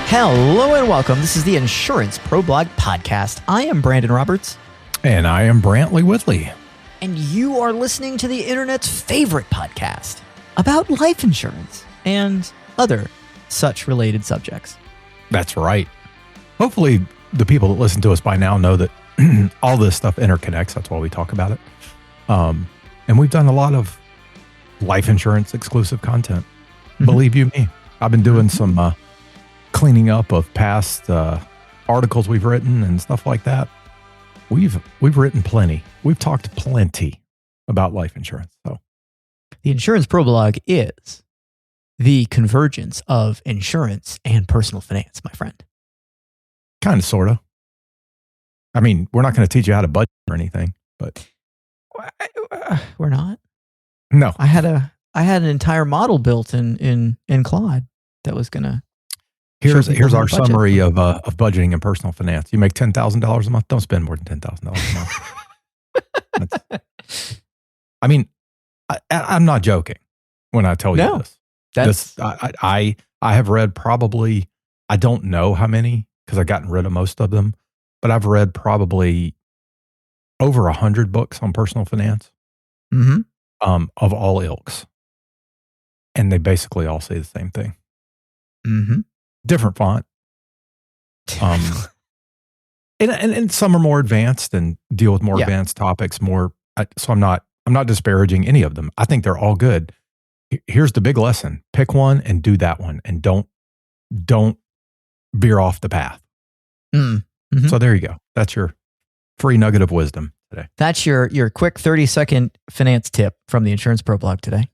Hello and welcome. This is the Insurance Pro Blog Podcast. I am Brandon Roberts. And I am Brantley Whitley. And you are listening to the internet's favorite podcast about life insurance and other such related subjects. That's right. Hopefully the people that listen to us by now know that all this stuff interconnects. That's why we talk about it. And we've done a lot of life insurance exclusive content. Mm-hmm. Believe you me. I've been doing some cleaning up of past articles we've written and stuff like that. We've written plenty. We've talked plenty about life insurance. So, the Insurance Pro Blog is the convergence of insurance and personal finance, my friend. Kind of, sort of. I mean, we're not going to teach you how to budget or anything, but we're not. No, I had an entire model built in Claude that was going to. Here's our summary of budgeting and personal finance. You make $10,000 a month. Don't spend more than $10,000 a month. I mean, I'm not joking when I tell you this. I have read probably, I don't know how many because I've gotten rid of most of them, but I've read probably over 100 books on personal finance of all ilks. And they basically all say the same thing. Mm-hmm. Different font. And some are more advanced and deal with more advanced topics so I'm not disparaging any of them. I think they're all good. Here's the big lesson. Pick one and do that one and don't veer off the path. Mm-hmm. So there you go. That's your free nugget of wisdom today. That's your quick 30-second finance tip from the Insurance Pro Blog today.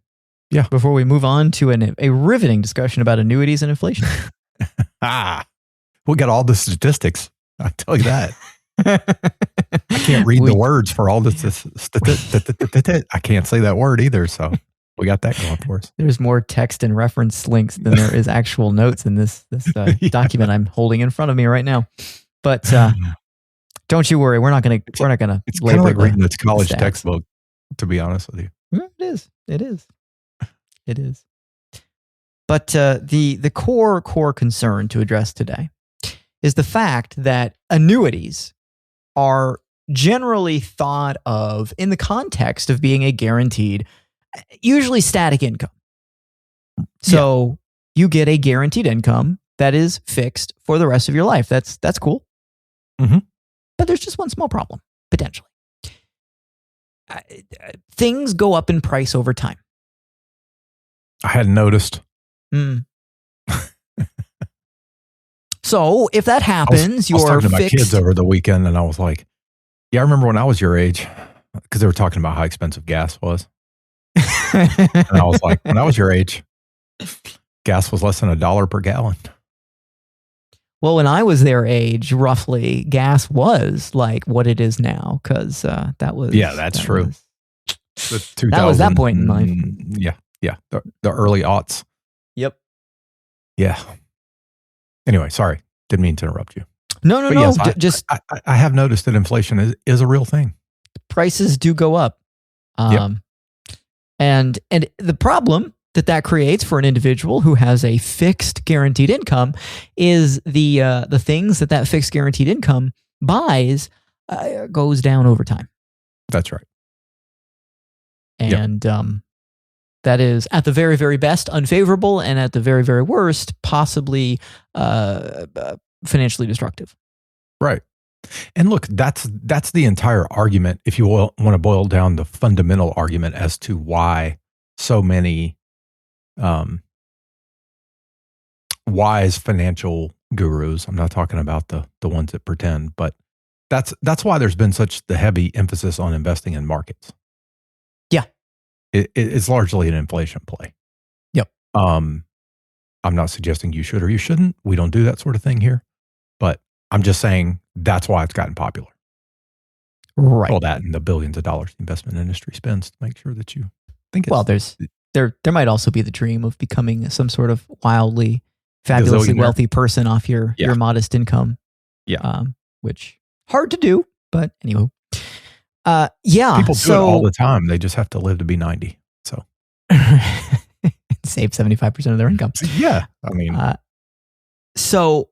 Yeah. Before we move on to a riveting discussion about annuities and inflation. We got all the statistics. I tell you that. I can't read the words for all this. I can't say that word either. So we got that going for us. There's more text and reference links than there is actual notes in this document I'm holding in front of me right now. But don't you worry, we're not going to. It's kind of like reading its college textbook. To be honest with you, It is. But the core concern to address today is the fact that annuities are generally thought of in the context of being a guaranteed, usually static income. So you get a guaranteed income that is fixed for the rest of your life. That's cool. Mm-hmm. But there's just one small problem, potentially. Things go up in price over time. I hadn't noticed. So if that happens, I was talking to my kids over the weekend, and I was like, "Yeah, I remember when I was your age," because they were talking about how expensive gas was. And I was like, "When I was your age, gas was less than $1 per gallon." Well, when I was their age, roughly, gas was like what it is now, because that was that's true. That was that point in life. Yeah, the early aughts. Yep. Yeah. Anyway, sorry. Didn't mean to interrupt you. No. Yes, I have noticed that inflation is a real thing. Prices do go up. And the problem that creates for an individual who has a fixed guaranteed income is the things that fixed guaranteed income buys goes down over time. That's right. And that is at the very, very best unfavorable, and at the very, very worst possibly financially destructive. Right. And look, that's the entire argument, if you want to boil down the fundamental argument as to why so many wise financial gurus, I'm not talking about the ones that pretend, but that's why there's been such the heavy emphasis on investing in markets. Yeah. It's largely an inflation play. Yep. I'm not suggesting you should or you shouldn't. We don't do that sort of thing here. But I'm just saying that's why it's gotten popular. Right. All that and the billions of dollars the investment industry spends to make sure that you think it's... Well, there might also be the dream of becoming some sort of wildly, fabulously wealthy person off your modest income. Yeah. Which, hard to do, but anyway. People do it all the time. They just have to live to be 90. So save 75% of their income. Yeah. I mean, So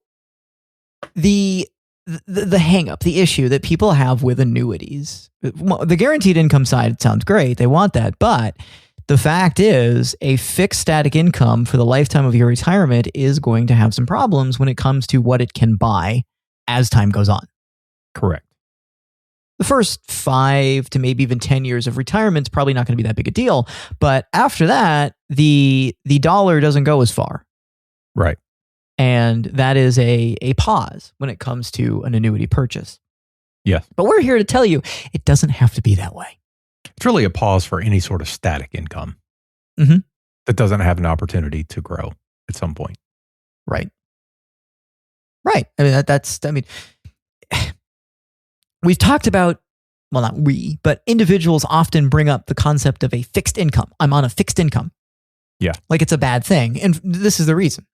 the hang up, the issue that people have with annuities, the guaranteed income side sounds great. They want that. But the fact is, a fixed static income for the lifetime of your retirement is going to have some problems when it comes to what it can buy as time goes on. Correct. The first 5 to maybe even 10 years of retirement is probably not going to be that big a deal. But after that, the dollar doesn't go as far. Right. And that is a pause when it comes to an annuity purchase. Yes. But we're here to tell you it doesn't have to be that way. It's really a pause for any sort of static income that doesn't have an opportunity to grow at some point. Right. Right. I mean, we've talked about, well, not we, but individuals often bring up the concept of a fixed income. I'm on a fixed income. Yeah. Like it's a bad thing. And this is the reason.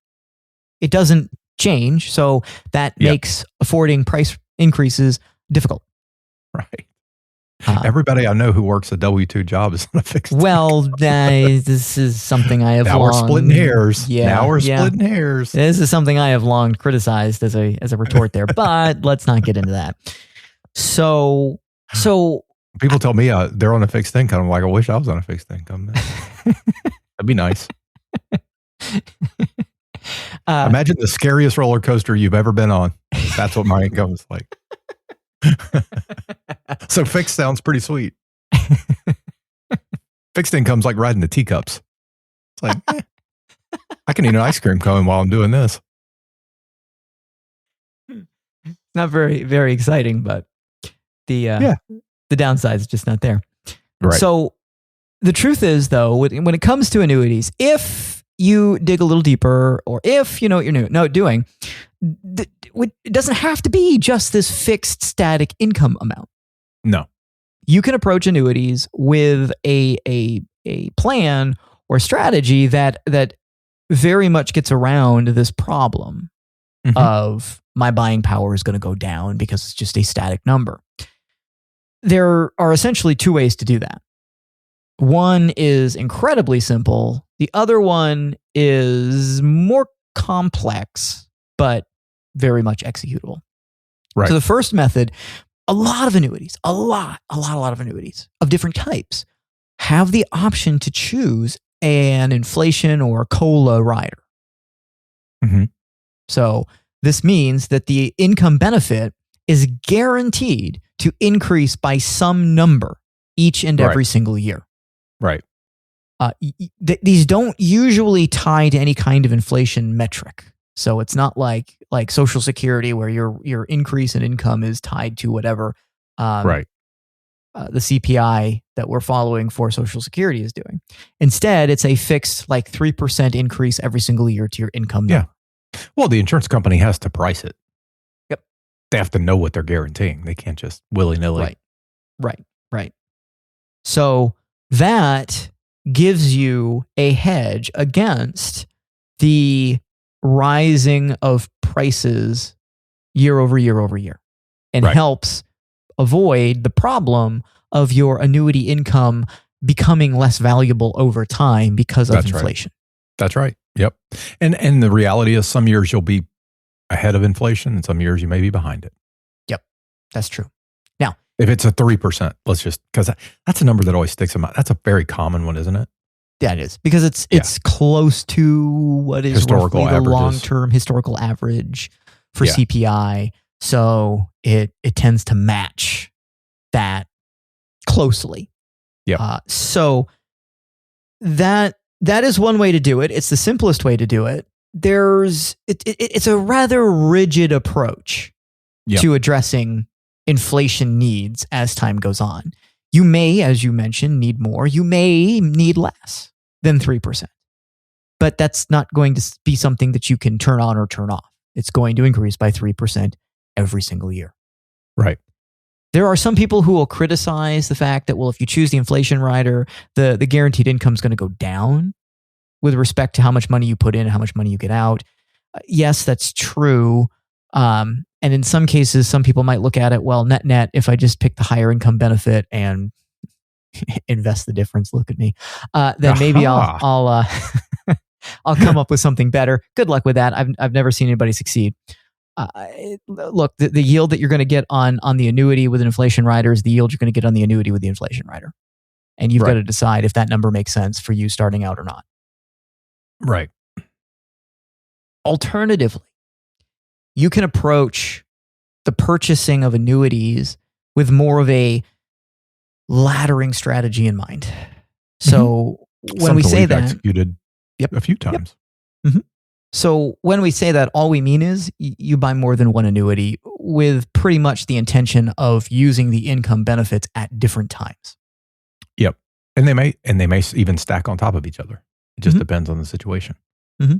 It doesn't change. So that makes affording price increases difficult. Right. Everybody I know who works a W-2 job is on a fixed income. This is something I have now long... we're splitting hairs. Yeah, now we're splitting hairs. This is something I have long criticized as a retort there, but let's not get into that. So people tell me they're on a fixed income. I'm like, I wish I was on a fixed income. That'd be nice. Imagine the scariest roller coaster you've ever been on. That's what my income is like. So fixed sounds pretty sweet. Fixed income's like riding the teacups. It's like, I can eat an ice cream cone while I'm doing this. Not very, very exciting, but the downside is just not there. Right. So the truth is, though, when it comes to annuities, if you dig a little deeper, or if you know what you're doing, it doesn't have to be just this fixed static income amount. No. You can approach annuities with a plan or strategy that very much gets around this problem of my buying power is going to go down because it's just a static number. There are essentially 2 ways to do that. One is incredibly simple. The other one is more complex, but very much executable. Right. So the first method, a lot of annuities, a lot of annuities of different types have the option to choose an inflation or COLA rider. So this means that the income benefit is guaranteed to increase by some number each and every single year. Right. These don't usually tie to any kind of inflation metric. So it's not like Social Security where your increase in income is tied to whatever the CPI that we're following for Social Security is doing. Instead, it's a fixed 3% increase every single year to your income number. Well, the insurance company has to price it. Yep. They have to know what they're guaranteeing. They can't just willy-nilly. Right. So that gives you a hedge against the rising of prices year over year, and helps avoid the problem of your annuity income becoming less valuable over time because of inflation. That's right. Yep. And the reality is some years you'll be ahead of inflation and some years you may be behind it. Yep. That's true. Now, if it's a 3%, because that's a number that always sticks in my, that's a very common one, isn't it? Yeah, it is, because it's close to what is historical roughly the long-term historical average for CPI. So it tends to match that closely. Yeah. So that is one way to do it. It's the simplest way to do it. It's a rather rigid approach to addressing inflation needs as time goes on. You may, as you mentioned, need more. You may need less than 3%. But that's not going to be something that you can turn on or turn off. It's going to increase by 3% every single year. Right. There are some people who will criticize the fact that, well, if you choose the inflation rider, the guaranteed income is going to go down with respect to how much money you put in and how much money you get out. Yes, that's true. And in some cases, some people might look at it, well, net, if I just pick the higher income benefit and invest the difference, look at me, then maybe I'll I'll come up with something better. Good luck with that. I've never seen anybody succeed. Look, the yield that you're going to get on the annuity with an inflation rider is the yield you're going to get on the annuity with the inflation rider. And you've got to decide if that number makes sense for you starting out or not. Right. Alternatively, you can approach the purchasing of annuities with more of a laddering strategy in mind. So when we say that, executed a few times. Yep. Mm-hmm. So when we say that, all we mean is you buy more than one annuity with pretty much the intention of using the income benefits at different times. Yep. And they may even stack on top of each other. It just depends on the situation. Mm-hmm.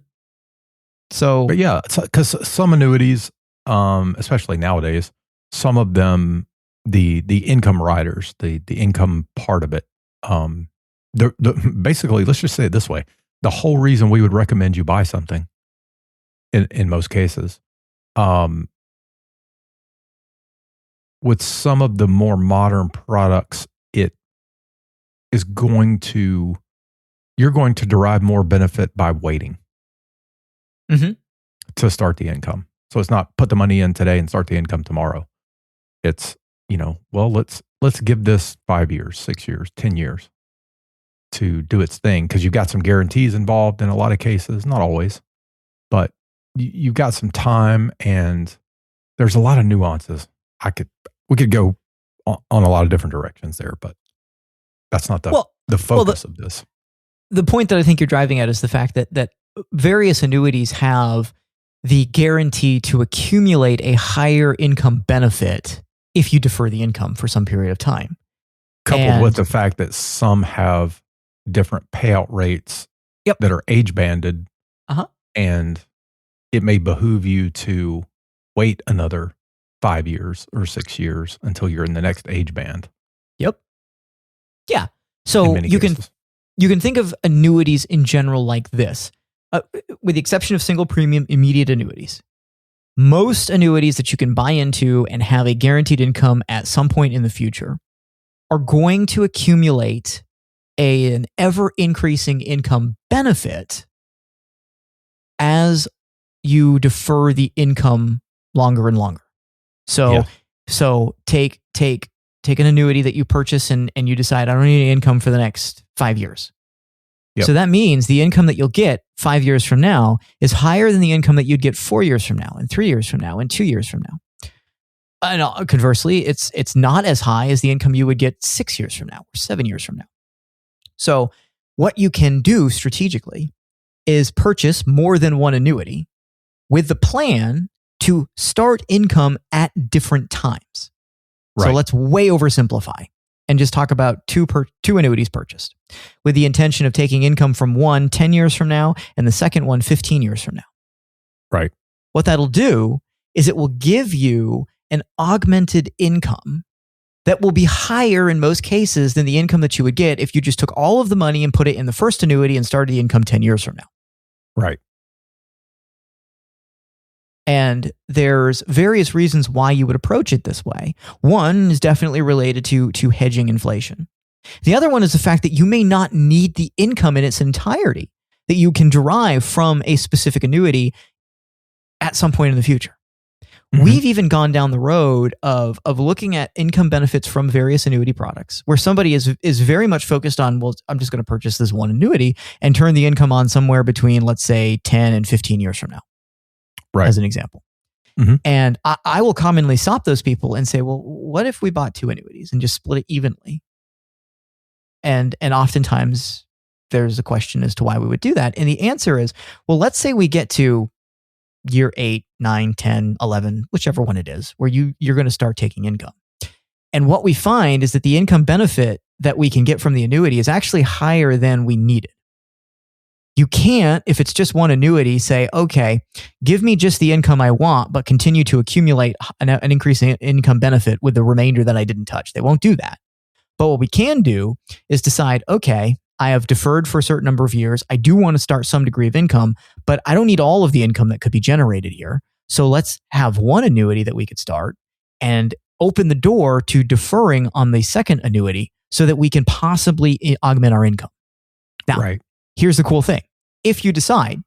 So, but yeah, because some annuities, especially nowadays, some of them, the income riders, the income part of it, basically, let's just say it this way: the whole reason we would recommend you buy something, in most cases, with some of the more modern products, it is you're going to derive more benefit by waiting to start the income. So it's not put the money in today and start the income tomorrow. It's, well, let's give this 5 years, 6 years, 10 years to do its thing, because you've got some guarantees involved in a lot of cases, not always, but you've got some time and there's a lot of nuances. We could go on a lot of different directions there, but that's not the focus of this. The point that I think you're driving at is the fact that various annuities have the guarantee to accumulate a higher income benefit if you defer the income for some period of time. Coupled with the fact that some have different payout rates that are age banded, and it may behoove you to wait another 5 years or 6 years until you're in the next age band. Yep. Yeah. So you can think of annuities in general like this, with the exception of single premium immediate annuities. Most annuities that you can buy into and have a guaranteed income at some point in the future are going to accumulate an ever-increasing income benefit as you defer the income longer and longer. So take an annuity that you purchase and you decide, I don't need any income for the next 5 years. Yep. So that means the income that you'll get 5 years from now is higher than the income that you'd get 4 years from now and 3 years from now and 2 years from now. And conversely, it's not as high as the income you would get 6 years from now or 7 years from now. So what you can do strategically is purchase more than one annuity with the plan to start income at different times. Right. So let's way oversimplify and just talk about two annuities purchased with the intention of taking income from one 10 years from now and the second one 15 years from now. Right. What that'll do is it will give you an augmented income that will be higher in most cases than the income that you would get if you just took all of the money and put it in the first annuity and started the income 10 years from now. Right. And there's various reasons why you would approach it this way. One is definitely related to hedging inflation. The other one is the fact that you may not need the income in its entirety that you can derive from a specific annuity at some point in the future. Mm-hmm. We've even gone down the road of looking at income benefits from various annuity products where somebody is very much focused on, well, I'm just going to purchase this one annuity and turn the income on somewhere between, let's say, 10 and 15 years from now. Right. As an example. Mm-hmm. And I will commonly stop those people and say, well, what if we bought two annuities and just split it evenly? And oftentimes there's a question as to why we would do that. And the answer is, well, let's say we get to year 8, 9, 10, 11, whichever one it is, where you're going to start taking income. And what we find is that the income benefit that we can get from the annuity is actually higher than we needed. You can't, if it's just one annuity, say, okay, give me just the income I want, but continue to accumulate an increase in income benefit with the remainder that I didn't touch. They won't do that. But what we can do is decide, okay, I have deferred for a certain number of years. I do want to start some degree of income, but I don't need all of the income that could be generated here. So let's have one annuity that we could start and open the door to deferring on the second annuity so that we can possibly augment our income. Now, here's the cool thing. if you decide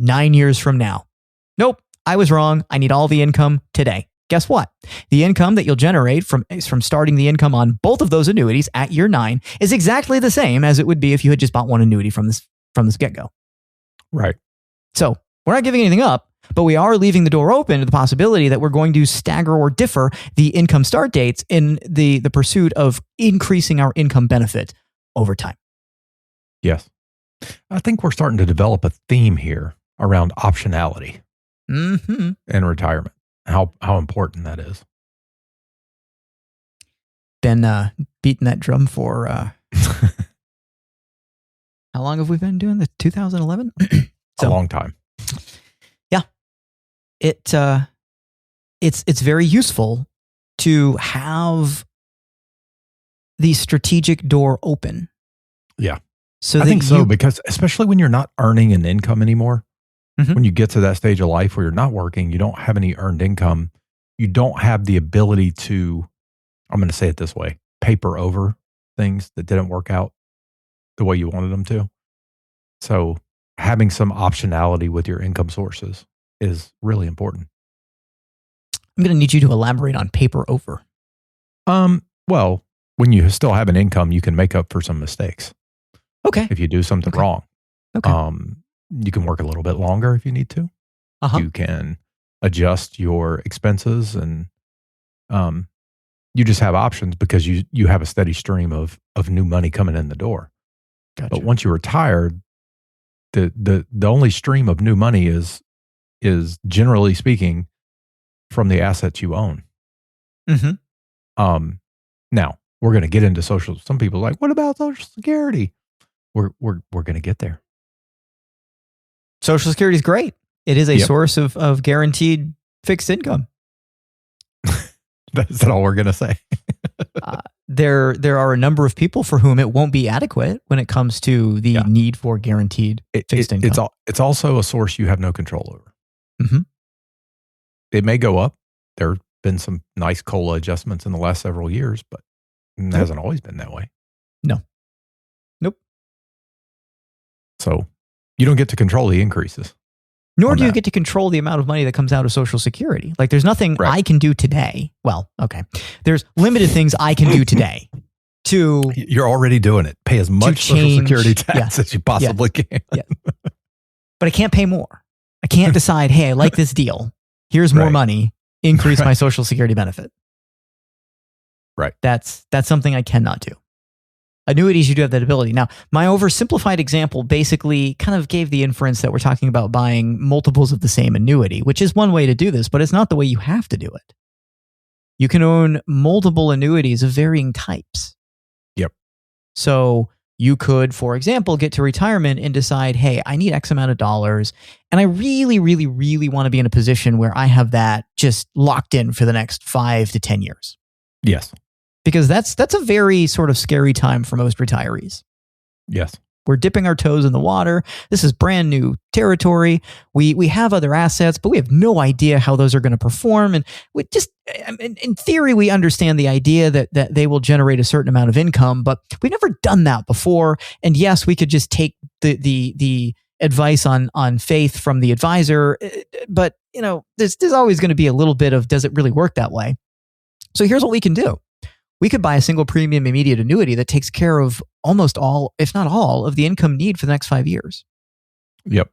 9 years from now, nope, I was wrong. I need all the income today. Guess what? The income that you'll generate from starting the income on both of those annuities at year 9 is exactly the same as it would be if you had just bought one annuity from this get-go. Right. So we're not giving anything up, but we are leaving the door open to the possibility that we're going to stagger or differ the income start dates in the pursuit of increasing our income benefit over time. Yes. I think we're starting to develop a theme here around optionality in retirement. How important that is. Been beating that drum for how long have we been doing this? 2011? A long time. Yeah. It's very useful to have the strategic door open. Yeah. So I think so, because especially when you're not earning an income anymore, when you get to that stage of life where you're not working, you don't have any earned income, you don't have the ability to, I'm going to say it this way, paper over things that didn't work out the way you wanted them to. So having some optionality with your income sources is really important. I'm going to need you to elaborate on paper over. Well, when you still have an income, you can make up for some mistakes. Okay. If you do something wrong. Okay. You can work a little bit longer if you need to. You can adjust your expenses, and you just have options because you have a steady stream of new money coming in the door. Gotcha. But once you retire, the only stream of new money is generally speaking from the assets you own. Now we're going to get into social. Some people are like, what about Social Security? We're going to get there. Social Security is great. It is a source of guaranteed fixed income. Is that all we're going to say? There are a number of people for whom it won't be adequate when it comes to the need for guaranteed fixed income. It's also a source you have no control over. It may go up. There have been some nice COLA adjustments in the last several years, but it hasn't always been that way. No. Nope. So you don't get to control the increases. Nor do you get to control the amount of money that comes out of Social Security. Like there's nothing I can do today. Well, okay. There's limited things I can do today to... You're already doing it. Pay as much Social Security tax as you possibly can. But I can't pay more. I can't decide, hey, I like this deal. Here's more money. Increase my Social Security benefit. Right. That's something I cannot do. Annuities, you do have that ability. Now, my oversimplified example basically kind of gave the inference that we're talking about buying multiples of the same annuity, which is one way to do this, but it's not the way you have to do it. You can own multiple annuities of varying types. Yep. So you could, for example, get to retirement and decide, hey, I need X amount of dollars, and I really, really, really want to be in a position where I have that just locked in for the next 5 to 10 years. Yes. Because that's a very sort of scary time for most retirees. Yes. We're dipping our toes in the water. This is brand new territory. We have other assets, but we have no idea how those are going to perform. And we just, in theory, we understand the idea that they will generate a certain amount of income, but we've never done that before. And yes, we could just take the advice on faith from the advisor, but there's always going to be a little bit of, does it really work that way? So here's what we can do. We could buy a single premium immediate annuity that takes care of almost all, if not all, of the income need for the next 5 years. Yep.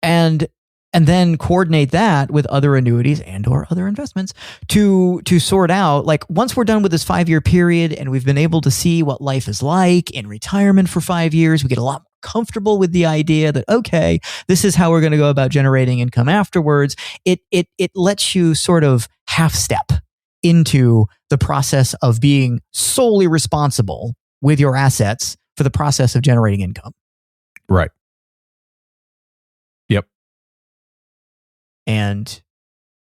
And then coordinate that with other annuities and or other investments to sort out, like once we're done with this 5-year period and we've been able to see what life is like in retirement for 5 years, we get a lot more comfortable with the idea that, okay, this is how we're going to go about generating income afterwards. It lets you sort of half step into the process of being solely responsible with your assets for the process of generating income. Right. Yep. And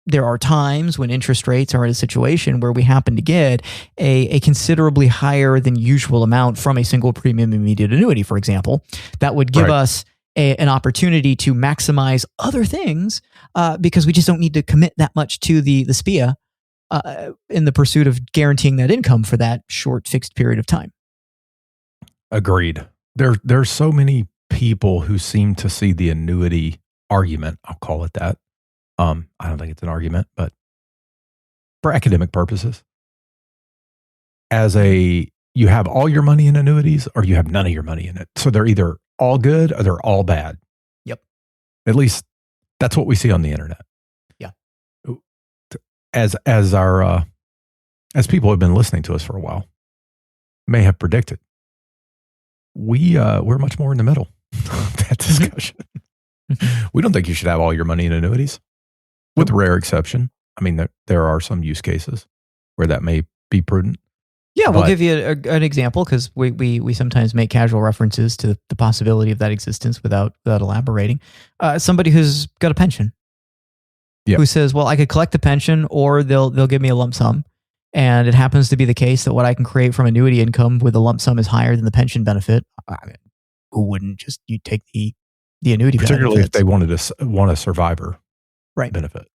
there are times when interest rates are in a situation where we happen to get a considerably higher than usual amount from a single premium immediate annuity, for example, that would give us an opportunity to maximize other things because we just don't need to commit that much to the SPIA in the pursuit of guaranteeing that income for that short fixed period of time. Agreed. There's so many people who seem to see the annuity argument, I'll call it that. I don't think it's an argument, but for academic purposes, as you have all your money in annuities or you have none of your money in it. So they're either all good or they're all bad. Yep. At least that's what we see on the internet. Yeah. As people have been listening to us for a while, may have predicted, we're much more in the middle of that discussion. We don't think you should have all your money in annuities, with rare exception. I mean, there are some use cases where that may be prudent. Yeah, we'll give you an example because we sometimes make casual references to the possibility of that existence without elaborating. Somebody who's got a pension, who says, "Well, I could collect the pension, or they'll give me a lump sum," and it happens to be the case that what I can create from annuity income with a lump sum is higher than the pension benefit. I mean, who wouldn't just take the annuity, particularly benefits? If they want a survivor benefit?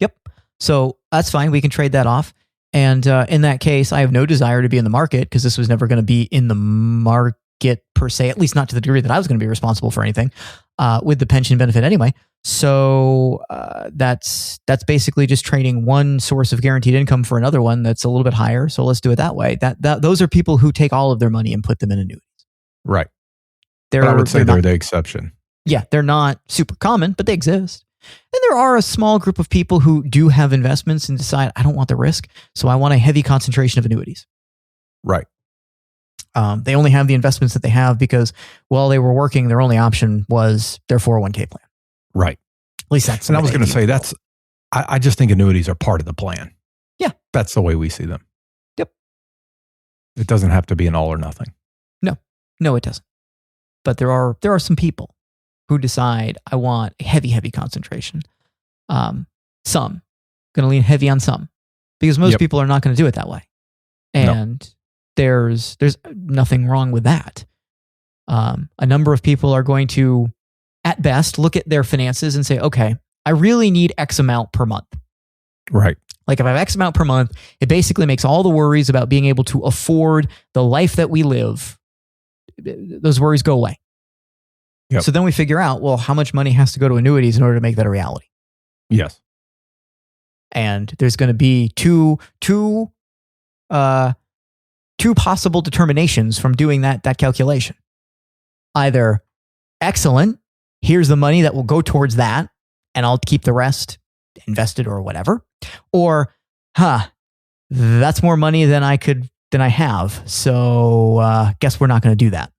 Yep. So that's fine. We can trade that off. And in that case, I have no desire to be in the market because this was never going to be in the market per se, at least not to the degree that I was going to be responsible for anything with the pension benefit anyway. So that's basically just trading one source of guaranteed income for another one that's a little bit higher. So let's do it that way. Those are people who take all of their money and put them in annuities. Right. But I would say they're the exception. Yeah, they're not super common, but they exist. And there are a small group of people who do have investments and decide, I don't want the risk, so I want a heavy concentration of annuities. Right. They only have the investments that they have because while they were working, their only option was their 401k plan. Right. At least that's. And I was going to say I just think annuities are part of the plan. Yeah. That's the way we see them. Yep. It doesn't have to be an all or nothing. No, it doesn't. But there are some people who decide, I want a heavy concentration. Some. Going to lean heavy on some. Because most people are not going to do it that way. And there's nothing wrong with that. A number of people are going to, at best, look at their finances and say, okay, I really need X amount per month. Right. Like if I have X amount per month, it basically makes all the worries about being able to afford the life that we live, those worries go away. Yep. So then we figure out, well, how much money has to go to annuities in order to make that a reality? Yes. And there's going to be two possible determinations from doing that calculation. Either excellent, here's the money that will go towards that, and I'll keep the rest invested or whatever. Or, that's more money than I have. So guess we're not going to do that.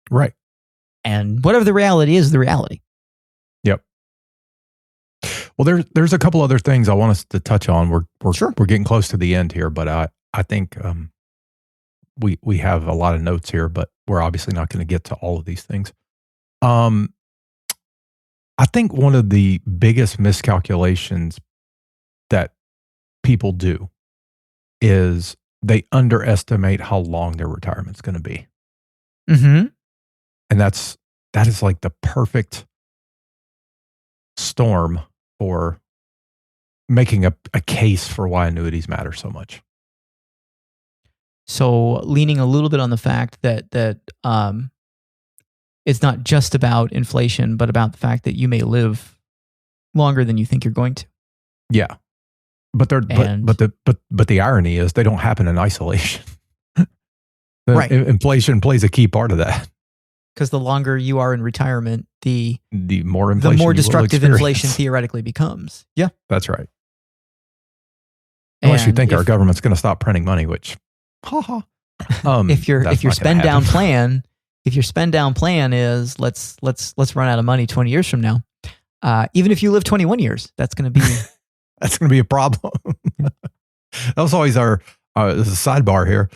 Right. And whatever the reality is the reality. Yep. Well, there's a couple other things I want us to touch on. We're getting close to the end here, but I think we have a lot of notes here, but we're obviously not going to get to all of these things. I think one of the biggest miscalculations that people do is they underestimate how long their retirement's going to be. Mm-hmm. And that is like the perfect storm for making a case for why annuities matter so much. So leaning a little bit on the fact that it's not just about inflation, but about the fact that you may live longer than you think you're going to. Yeah. But the irony is they don't happen in isolation. Right. Inflation plays a key part of that. Because the longer you are in retirement, the more destructive inflation theoretically becomes. Yeah. That's right. Unless you think our government's going to stop printing money, which if your spend down plan is let's run out of money 20 years from now. Even if you live 21 years, that's going to be a problem. That was always this is a sidebar here.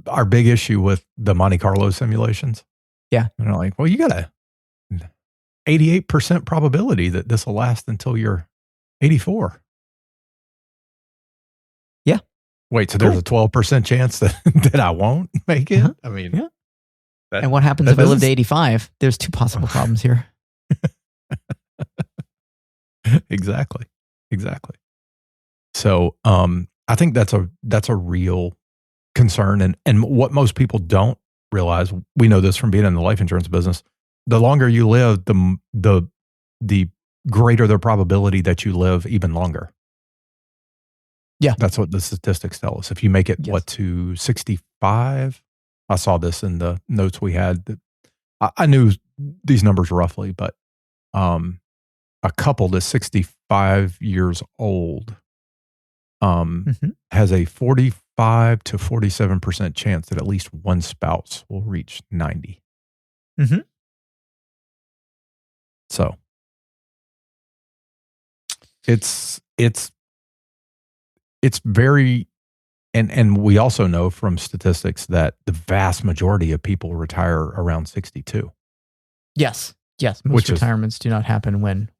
Our big issue with the Monte Carlo simulations. Yeah. And they're like, well, you got a 88% probability that this will last until you're 84. Yeah. Wait, so there's a 12% chance that I won't make it? Uh-huh. I mean, yeah. And what happens if I live to 85? There's two possible problems here. Exactly. So, I think that's a real concern. And what most people don't realize, we know this from being in the life insurance business, the longer you live, the greater the probability that you live even longer. Yeah. That's what the statistics tell us. If you make it, to 65? I saw this in the notes we had. I knew these numbers roughly, but a couple that's 65 years old has a 45 to 47% chance that at least one spouse will reach 90. Mm-hmm. So it's very, and we also know from statistics that the vast majority of people retire around 62. Yes. Most retirements do not happen when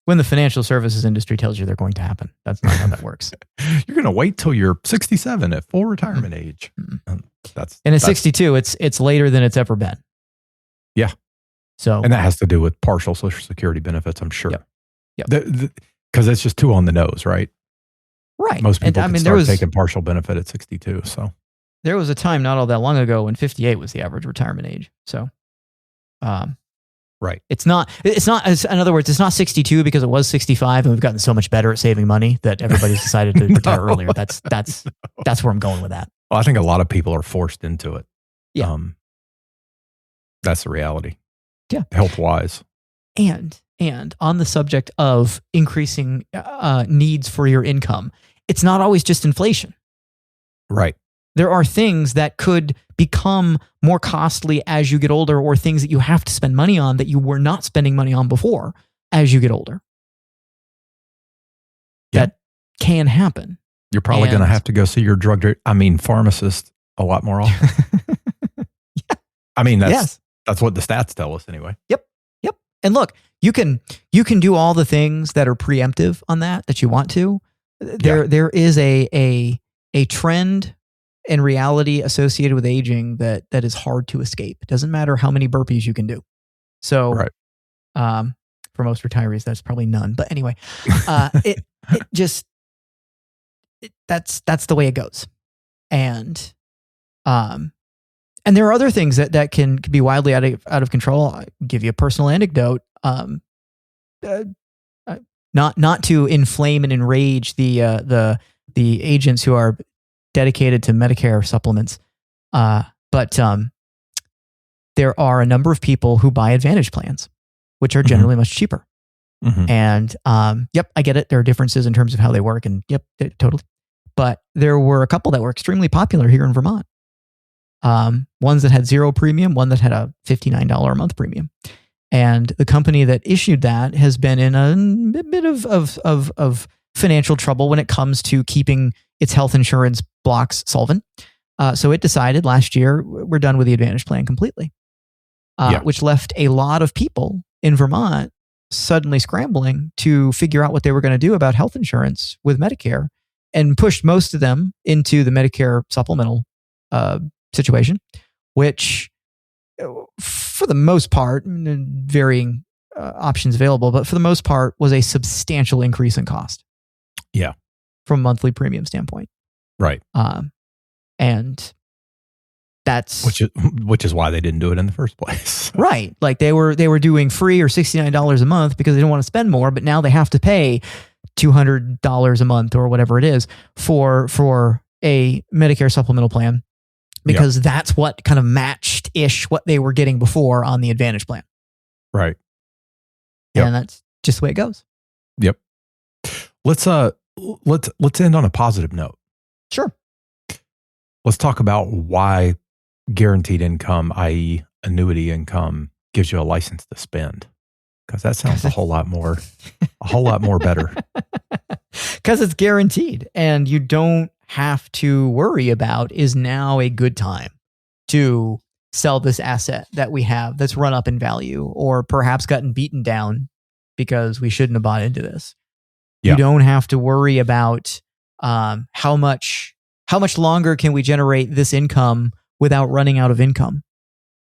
the financial services industry tells you they're going to happen. That's not how that works. You're going to wait till you're 67 at full retirement age. And at 62, it's later than it's ever been. Yeah. So, and that has to do with partial Social Security benefits, I'm sure. Yep. Because it's just too on the nose, right? Right. Most people can start taking partial benefit at 62. So there was a time not all that long ago when 58 was the average retirement age. So, right. It's not, in other words, it's not 62 because it was 65 and we've gotten so much better at saving money that everybody's decided to retire earlier. That's where I'm going with that. Well, I think a lot of people are forced into it. Yeah. That's the reality. Yeah. Health wise. And on the subject of increasing needs for your income, it's not always just inflation. Right. There are things that could become more costly as you get older, or things that you have to spend money on that you were not spending money on before as you get older. Yeah. That can happen. You're probably going to have to go see your pharmacist a lot more often. Yeah. I mean, that's what the stats tell us anyway. Yep. And look, you can do all the things that are preemptive on that you want to. There is a trend and reality associated with aging that is hard to escape. It doesn't matter how many burpees you can do. So, right. For most retirees, that's probably none. But anyway, that's the way it goes. And there are other things that can be wildly out of control. I'll give you a personal anecdote. Not to inflame and enrage the agents who are dedicated to Medicare supplements, but there are a number of people who buy Advantage plans, which are generally much cheaper. Mm-hmm. And I get it. There are differences in terms of how they work, and totally. But there were a couple that were extremely popular here in Vermont. Ones that had zero premium, one that had a $59 a month premium. And the company that issued that has been in a bit of financial trouble when it comes to keeping its health insurance blocks solvent. So it decided last year, we're done with the Advantage plan completely, which left a lot of people in Vermont suddenly scrambling to figure out what they were going to do about health insurance with Medicare, and pushed most of them into the Medicare supplemental situation, which for the most part, varying options available, but for the most part was a substantial increase in cost. Yeah. From a monthly premium standpoint. Right. And that's which is why they didn't do it in the first place. Right. Like they were doing free or $69 a month because they didn't want to spend more, but now they have to pay $200 a month or whatever it is for a Medicare supplemental plan, because that's what kind of matched-ish what they were getting before on the Advantage plan. Right. Yep. And that's just the way it goes. Yep. Let's end on a positive note. Sure. Let's talk about why guaranteed income, i.e. annuity income, gives you a license to spend. Because that sounds a whole lot more better. Because it's guaranteed, and you don't have to worry about, is now a good time to sell this asset that we have that's run up in value, or perhaps gotten beaten down because we shouldn't have bought into this. Yeah. You don't have to worry about how much longer can we generate this income without running out of income,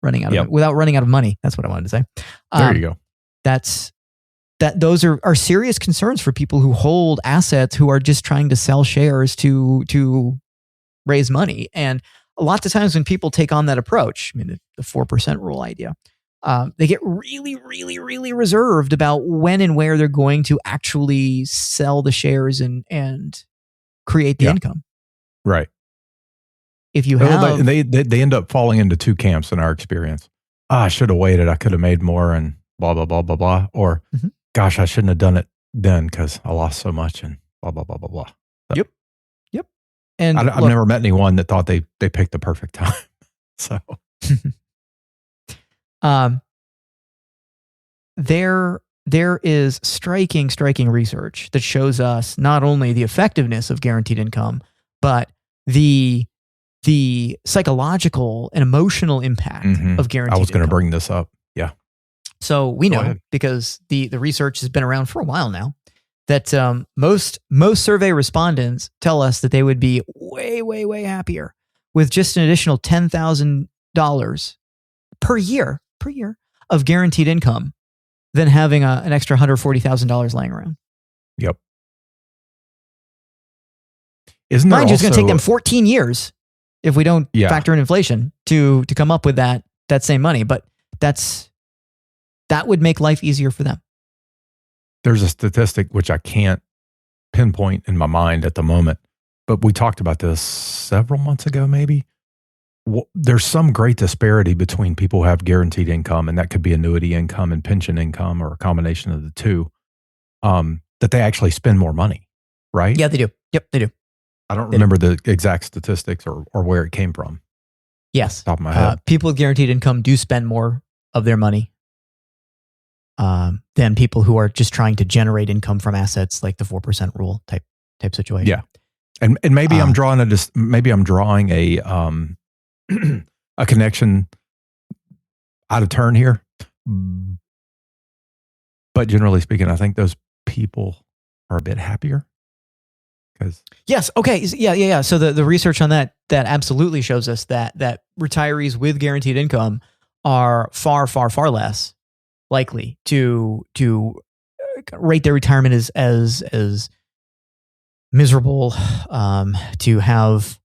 without running out of money. That's what I wanted to say. There you go. Those are serious concerns for people who hold assets, who are just trying to sell shares to raise money. And a lot of times when people take on that approach, I mean, the 4% rule idea, they get really, really, really reserved about when and where they're going to actually sell the shares and create the income. Right. If you have, they end up falling into two camps in our experience. I should have waited. I could have made more and blah, blah, blah, blah, blah. Or, gosh, I shouldn't have done it then because I lost so much and blah, blah, blah, blah, blah. So, Yep. And I've never met anyone that thought they picked the perfect time. So, there is striking research that shows us not only the effectiveness of guaranteed income, but the psychological and emotional impact of guaranteed income. I was going to bring this up. Yeah. So we know, because the research has been around for a while now, that most survey respondents tell us that they would be way, way, way happier with just an additional $10,000 per year of guaranteed income than having an extra $140,000 laying around. Yep. Isn't there Mind you, it's going to take them 14 years if we don't factor in inflation to come up with that same money. But that would make life easier for them. There's a statistic which I can't pinpoint in my mind at the moment, but we talked about this several months ago, maybe. There's some great disparity between people who have guaranteed income, and that could be annuity income and pension income or a combination of the two, that they actually spend more money, right? Yeah, they do. Yep, they do. I don't remember the exact statistics or where it came from. Yes. Top of my head. People with guaranteed income do spend more of their money than people who are just trying to generate income from assets, like the 4% rule type situation. Yeah. And maybe I'm drawing a a connection out of turn here. But generally speaking, I think those people are a bit happier. Yes. Okay. Yeah. So the research on that absolutely shows us that retirees with guaranteed income are far, far, far less likely to rate their retirement as miserable, to have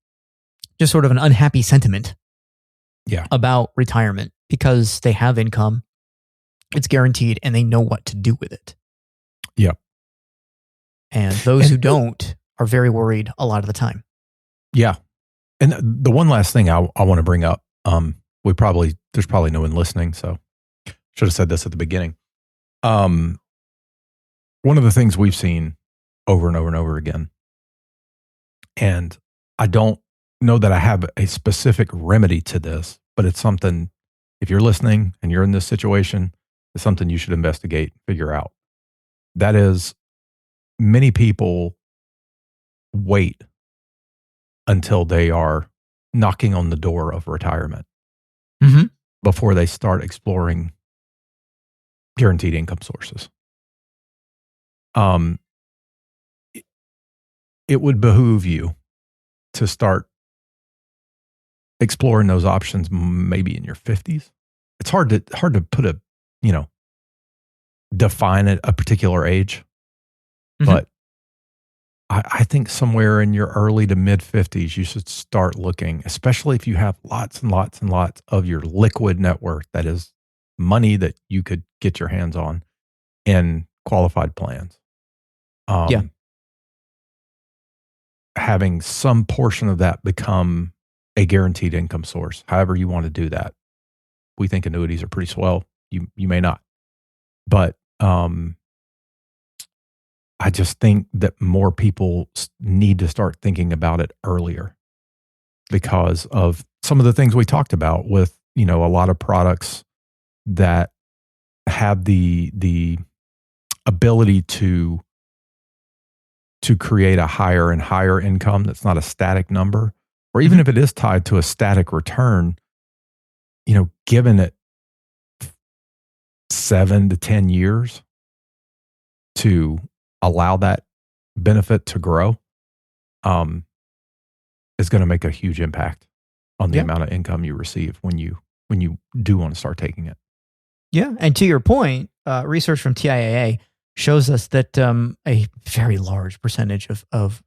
just sort of an unhappy sentiment about retirement, because they have income, it's guaranteed, and they know what to do with it. Yeah. And those who don't are very worried a lot of the time. Yeah. And the one last thing I want to bring up, there's probably no one listening, so should have said this at the beginning. One of the things we've seen over and over and over again, and I don't know that I have a specific remedy to this, but it's something, if you're listening and you're in this situation, it's something you should investigate, figure out. That is, many people wait until they are knocking on the door of retirement before they start exploring guaranteed income sources. It would behoove you to start exploring those options maybe in your 50s. It's hard to put define a particular age, but I think somewhere in your early to mid 50s, you should start looking, especially if you have lots and lots and lots of your liquid net worth, that is money that you could get your hands on in qualified plans. Having some portion of that become a guaranteed income source, however you want to do that. We think annuities are pretty swell. You may not, but I just think that more people need to start thinking about it earlier because of some of the things we talked about with, a lot of products that have the ability to create a higher and higher income that's not a static number, or even if it is tied to a static return, given it 7 to 10 years to allow that benefit to grow, is going to make a huge impact on the amount of income you receive when you do want to start taking it. Yeah. And to your point, research from TIAA shows us that a very large percentage of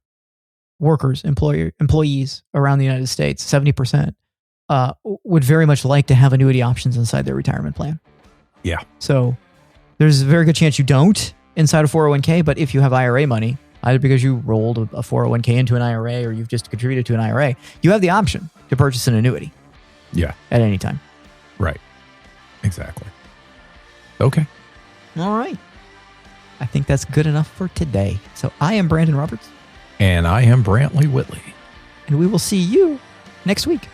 workers, employees around the United States, 70%, would very much like to have annuity options inside their retirement plan. Yeah. So there's a very good chance you don't inside a 401k, but if you have IRA money, either because you rolled a 401k into an IRA or you've just contributed to an IRA, you have the option to purchase an annuity. Yeah. At any time. Right. Exactly. Okay. All right. I think that's good enough for today. So I am Brandon Roberts. And I am Brantley Whitley. And we will see you next week.